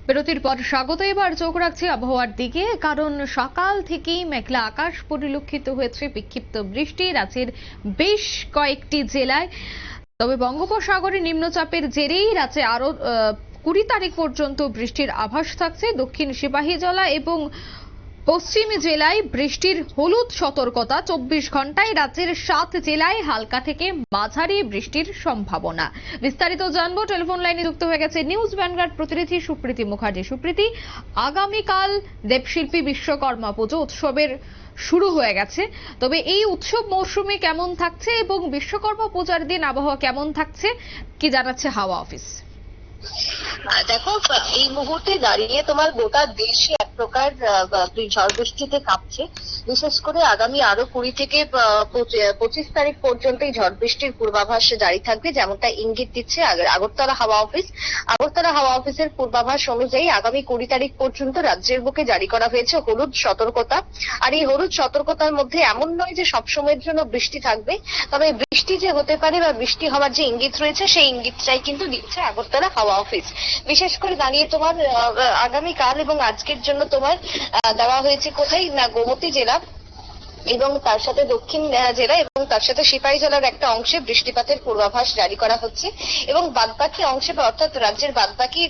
বিরতির পর স্বাগত। এবার চোখ রাখছি আবহাওয়ার দিকে, কারণ সকাল থেকেই মেঘলা আকাশ পরিলক্ষিত হয়েছে, বিক্ষিপ্ত বৃষ্টি রাজ্যের বেশ কয়েকটি জেলায়। তবে বঙ্গোপসাগরে নিম্নচাপের জেরেই রাজ্যে আরো 20 তারিখ পর্যন্ত বৃষ্টির আভাস থাকছে। দক্ষিণ সিপাহীজলা এবং পশ্চিম জেলায় বৃষ্টির হলুদ সতর্কতা। 24 ঘন্টায় রাজ্যের 7 জেলায় হালকা থেকে মাঝারি বৃষ্টির সম্ভাবনা। বিস্তারিত জানবো, টেলিফোন লাইনে যুক্ত হয়ে গেছে নিউজ ভ্যানগার্ড প্রতিনিধি সুপ্রীতি মুখার্জি। সুপ্রীতি, আগামীকাল দেবশিল্পী বিশ্বকর্মা পুজো উৎসবের শুরু হয়ে গেছে, তবে এই উৎসব মৌসুমে কেমন থাকছে এবং বিশ্বকর্মা পূজার দিন আবহাওয়া কেমন থাকছে, কি জানাচ্ছে হাওয়া অফিস? দেখো, এই মুহূর্তে দাঁড়িয়ে তোমার গোটা দেশে এক প্রকার ঝড় বৃষ্টিতে কাঁপছে। বিশেষ করে আগামী আরো 20 থেকে 25 তারিখ পর্যন্ত এই ঝড় বৃষ্টির পূর্বাভাস জারি থাকবে, যেমনটা ইঙ্গিত দিচ্ছে আগরতলা হাওয়া অফিস। আগরতলা হাওয়া অফিসের পূর্বাভাস অনুযায়ী আগামী 20 তারিখ পর্যন্ত রাজ্যের বুকে জারি করা হয়েছে হলুদ সতর্কতা। আর এই হলুদ সতর্কতার মধ্যে এমন নয় যে সবসময়ের জন্য বৃষ্টি থাকবে, তবে বৃষ্টি যে হতে পারে বা বৃষ্টি হওয়ার যে ইঙ্গিত রয়েছে সেই ইঙ্গিতটাই কিন্তু দিচ্ছে আগরতলা হাওয়া অফিস। বিশেষ করে দাঁড়িয়ে তোমার আগামীকাল এবং আজকের জন্য তোমার দেওয়া হয়েছে কোথায় না, গোমতী জেলা এবং তার সাথে দক্ষিণ জেলা এবং তার সাথে সিপাহীজলার একটা অংশে বৃষ্টিপাতের পূর্বাভাস জারি করা হচ্ছে, এবং বাদবাকি অংশে অর্থাৎ রাজ্যের বাদবাকি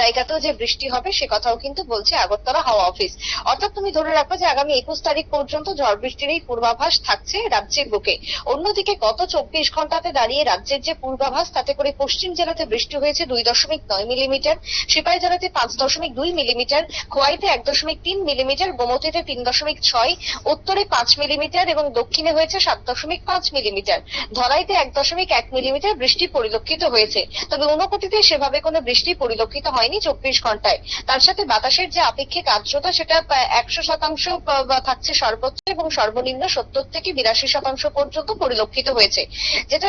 জায়গাতেও যে বৃষ্টি হবে সে কথাও কিন্তু বলছে আগরতলা হাওয়া অফিস। অর্থাৎ তুমি ধরে রাখো যে আগামী 21 তারিখ পর্যন্ত ঝড় বৃষ্টির এই পূর্বাভাস থাকছে রাজ্যের বুকে। অন্যদিকে গত 24 ঘন্টাতে দাঁড়িয়ে রাজ্যের যে পূর্বাভাস, তাতে করে পশ্চিম জেলাতে বৃষ্টি হয়েছে 2.9 মিলিমিটার, সিপাহীজলাতে 5.2 মিলিমিটার, খোয়াইতে 1.3 মিলিমিটার, গোমতীতে 3.6, উত্তরে 5 মিলিমিটার এবং দক্ষিণে হয়েছে 7.5 মিলিমিটার, ধলাইতে 1.1 মিলিমিটার বৃষ্টি পরিলক্ষিত হয়েছে। তবে ঊনকোটিতে সেভাবে কোনো বৃষ্টি পরিলক্ষিত হয়নি 24 ঘন্টায়। তার সাথে বাতাসের যে আপেক্ষিক আর্দ্রতা সেটা 100% থাকছে সর্বোচ্চ, এবং সর্বনিম্ন 70 থেকে 82% পর্যন্ত পরিলক্ষিত হয়েছে। যেটা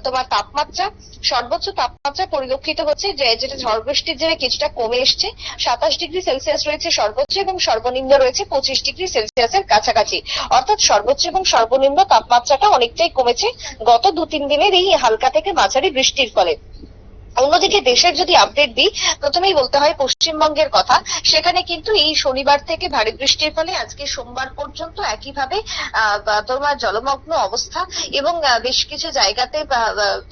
তোমার তাপমাত্রা, সর্বোচ্চ তাপমাত্রা পরিলক্ষিত হচ্ছে যেটা ঝড় বৃষ্টির জেরে কিছুটা কমে এসছে। 27 ডিগ্রি সেলসিয়াস রয়েছে সর্বোচ্চ এবং সর্বনিম্ন রয়েছে 25 ডিগ্রি সেলসিয়াসের কাছাকাছি। অর্থাৎ সর্বোচ্চ এবং সর্বনিম্ন তাপমাত্রাটা অনেকটাই কমেছে গত 2-3 দিনের এই হালকা থেকে মাঝারি বৃষ্টির ফলে। অন্যদিকে দেশের যদি আপডেট দিই, প্রথমেই বলতে হয় পশ্চিমবঙ্গের কথা। সেখানে কিন্তু এই শনিবার থেকে ভারী বৃষ্টির ফলে আজকে সোমবার পর্যন্ত একইভাবে তোমার জলমগ্ন অবস্থা, এবং বেশ কিছু জায়গাতে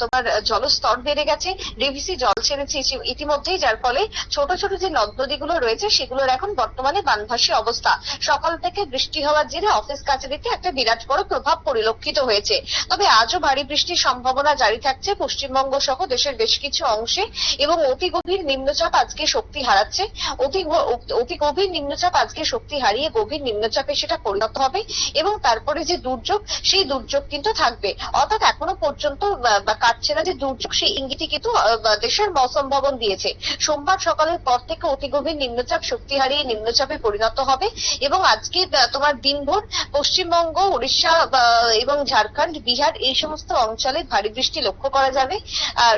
তোমার জলস্তর বেড়ে গেছে, ডিভিসি জল ছেড়েছে ইতিমধ্যেই, যার ফলে ছোট ছোট যে নদ নদীগুলো রয়েছে সেগুলোর এখন বর্তমানে বানভাসী অবস্থা। সকাল থেকে বৃষ্টি হওয়ার জেরে অফিস কাছারিতে একটা বিরাট বড় প্রভাব পরিলক্ষিত হয়েছে। তবে আজও ভারী বৃষ্টির সম্ভাবনা জারি থাকছে পশ্চিমবঙ্গ সহ দেশের বেশ কিছু অংশে, এবং অতি গভীর নিম্নচাপ আজকে শক্তি হারাচ্ছে। অতি গভীর নিম্নচাপ আজকে শক্তি হারিয়ে গভীর নিম্নচাপে সেটা পরিণত হবে, এবং তারপরে যে দুর্যোগ, সেই দুর্যোগ কিন্তু থাকবে। অর্থাৎ এখনো পর্যন্ত কাটছে না যে দুর্যোগ, সেই ইঙ্গিতই কিন্তু দেশের মৌসুম ভবন দিয়েছে। সোমবার সকালের পর থেকে অতি গভীর নিম্নচাপ শক্তি হারিয়ে নিম্নচাপে পরিণত হবে, এবং আজকে তোমার দিনভর পশ্চিমবঙ্গ, উড়িষ্যা এবং ঝাড়খণ্ড, বিহার এই সমস্ত অঞ্চলে ভারী বৃষ্টি লক্ষ্য করা যাবে। আর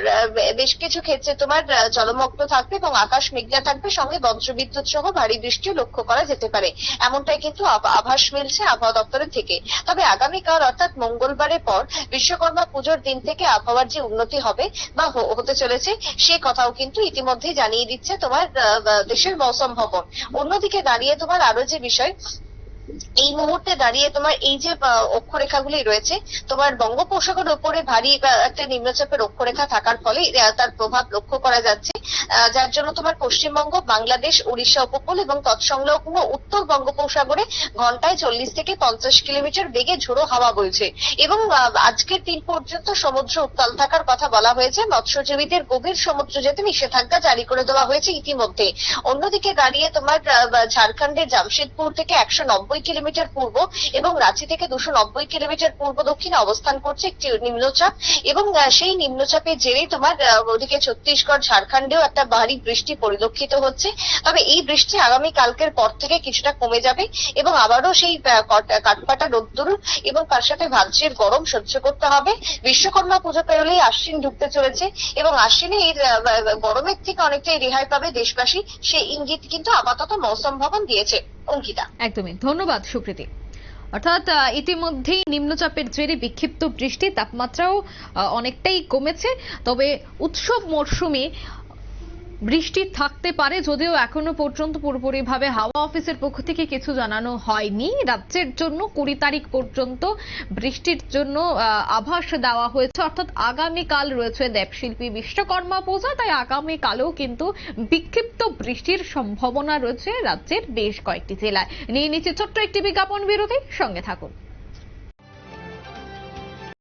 বেশ কিছু ক্ষেত্রে তোমার জলমগ্ন থাকবে এবং আকাশ মেঘলা থাকবে, সঙ্গে বজ্রবিদ্যুৎ সহ ভারী বৃষ্টিও লক্ষ্য করা যেতে পারে, এমনটাই কিন্তু আভাস মিলছে আবহাওয়া দপ্তরের থেকে। তবে আগামীকাল অর্থাৎ মঙ্গলবারের পর বিশ্বকর্মা পুজোর দিন থেকে আবহাওয়ার যে উন্নতি হবে বা হতে চলেছে সে কথাও কিন্তু ইতিমধ্যেই জানিয়ে দিচ্ছে তোমার দেশের মৌসুম ভবন। অন্যদিকে দাঁড়িয়ে তোমার আরো যে বিষয়, এই মুহূর্তে দাঁড়িয়ে তোমার এই যে অক্ষরেখাগুলি রয়েছে, তোমার বঙ্গোপসাগরের উপরে ভারী একটা নিম্নচাপের অক্ষরেখা থাকার ফলে তার প্রভাব লক্ষ্য করা যাচ্ছে, যার জন্য তোমার পশ্চিমবঙ্গ, বাংলাদেশ, উড়িষ্যা উপকূল এবং তৎসংলগ্ন উত্তর বঙ্গোপসাগরে ঘন্টায় 40 থেকে 50 কিলোমিটার বেগে ঝোড়ো হাওয়া বইছে, এবং আজকের দিন পর্যন্ত সমুদ্র উত্তাল থাকার কথা বলা হয়েছে। মৎস্যজীবীদের গভীর সমুদ্র যেতে নিষেধাজ্ঞা জারি করে দেওয়া হয়েছে ইতিমধ্যে। অন্যদিকে দাঁড়িয়ে তোমার ঝাড়খণ্ডের জামশেদপুর থেকে 190 কিলোমিটার পূর্ব এবং রাঁচি থেকে 290 কিলোমিটার পূর্ব দক্ষিণে অবস্থান করছে একটি নিম্নচাপ, এবং সেই নিম্নচাপের জেরেই তোমার ওদিকে ছত্তিশগড়, ঝাড়খণ্ডেও একটা ভারী বৃষ্টি পরিলক্ষিত হচ্ছে। তবে এই বৃষ্টি আগামী কালকের পর থেকে কিছুটা কমে যাবে, এবং আবারও সেই কাঠফাটা রোদ্দুর এবং তার সাথে ভাদ্রের গরম সহ্য করতে হবে। বিশ্বকর্মা পুজো পেরোলেই আশ্বিন ঢুকতে চলেছে, এবং আশ্বিনে এই গরমের থেকে অনেকটাই রেহাই পাবে দেশবাসী, সেই ইঙ্গিত কিন্তু আপাতত মৌসুম ভবন দিয়েছে। অঙ্কিতা, একদমই ধন্যবাদ সুপ্রীতি। অর্থাৎ ইতিমধ্যেই নিম্নচাপের জেরে বিক্ষিপ্ত বৃষ্টি, তাপমাত্রাও অনেকটাই কমেছে। তবে উৎসব মরশুমে বৃষ্টি থাকতে পারে, যদিও এখনো পর্যন্ত পুরোপুরিভাবে হাওয়া অফিসের পক্ষ থেকে কিছু জানানো হয়নি। রাজ্যের জন্য 20 তারিখ পর্যন্ত বৃষ্টির জন্য আভাস দেওয়া হয়েছে, অর্থাৎ আগামীকাল রয়েছে দেবশিল্পী বিশ্বকর্মা পূজা, তাই আগামীকালেও কিন্তু বিক্ষিপ্ত বৃষ্টির সম্ভাবনা রয়েছে রাজ্যের বেশ কয়েকটি জেলায়। নিয়ে নিচ্ছে ছোট্ট একটি বিজ্ঞাপন বিরতি, সঙ্গে থাকুন।